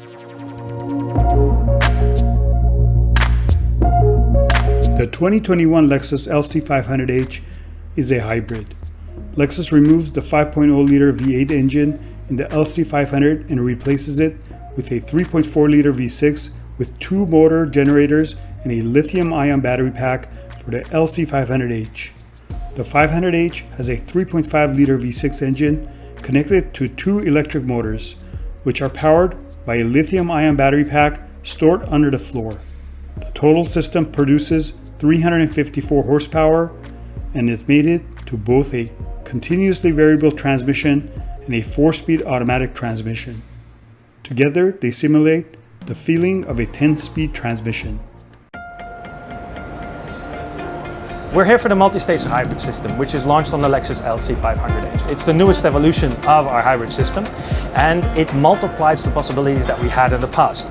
The 2021 Lexus LC500h is a hybrid. Lexus removes the 5.0-liter V8 engine in the LC500 and replaces it with a 3.4-liter V6 with two motor generators and a lithium-ion battery pack for the LC500h. The 500h has a 3.5-liter V6 engine connected to two electric motors, which are powered by a lithium-ion battery pack stored under the floor. The total system produces 354 horsepower and is mated to both a continuously variable transmission and a 4-speed automatic transmission. Together, they simulate the feeling of a 10-speed transmission. We're here for the multi-stage hybrid system, which is launched on the Lexus LC500h. It's the newest evolution of our hybrid system, and it multiplies the possibilities that we had in the past.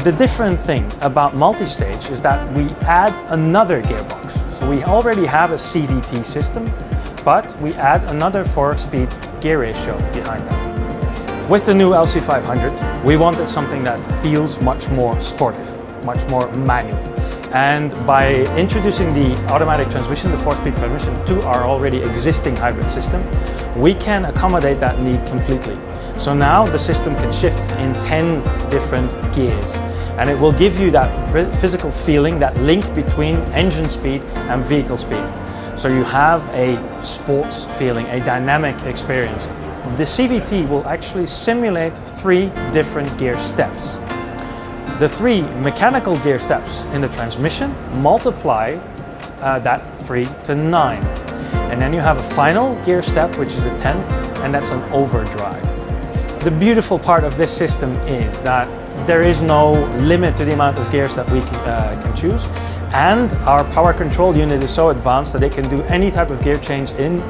The different thing about multi-stage is that we add another gearbox. So we already have a CVT system, but we add another 4-speed gear ratio behind that. With the new LC500, we wanted something that feels much more sportive, much more manual. And by introducing the automatic transmission, the 4-speed transmission, to our already existing hybrid system, we can accommodate that need completely. So now the system can shift in 10 different gears, and it will give you that physical feeling, that link between engine speed and vehicle speed. So you have a sports feeling, a dynamic experience. The CVT will actually simulate 3 different gear steps. The 3 mechanical gear steps in the transmission multiply that 3 to 9. And then you have a final gear step, which is the 10th, and that's an overdrive. The beautiful part of this system is that there is no limit to the amount of gears that we can choose, and our power control unit is so advanced that it can do any type of gear change in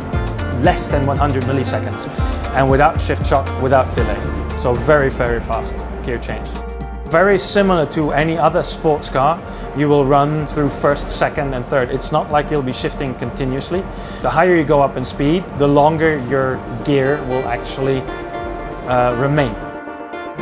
less than 100 milliseconds and without shift shock, without delay. So very, very fast gear change. Very similar to any other sports car, you will run through first, second and third. It's not like you'll be shifting continuously. The higher you go up in speed, the longer your gear will actually remain.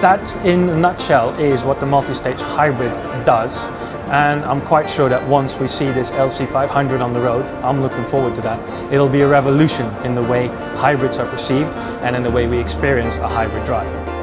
That, in a nutshell, is what the multi-stage hybrid does, and I'm quite sure that once we see this LC500 on the road, I'm looking forward to that. It'll be a revolution in the way hybrids are perceived and in the way we experience a hybrid drive.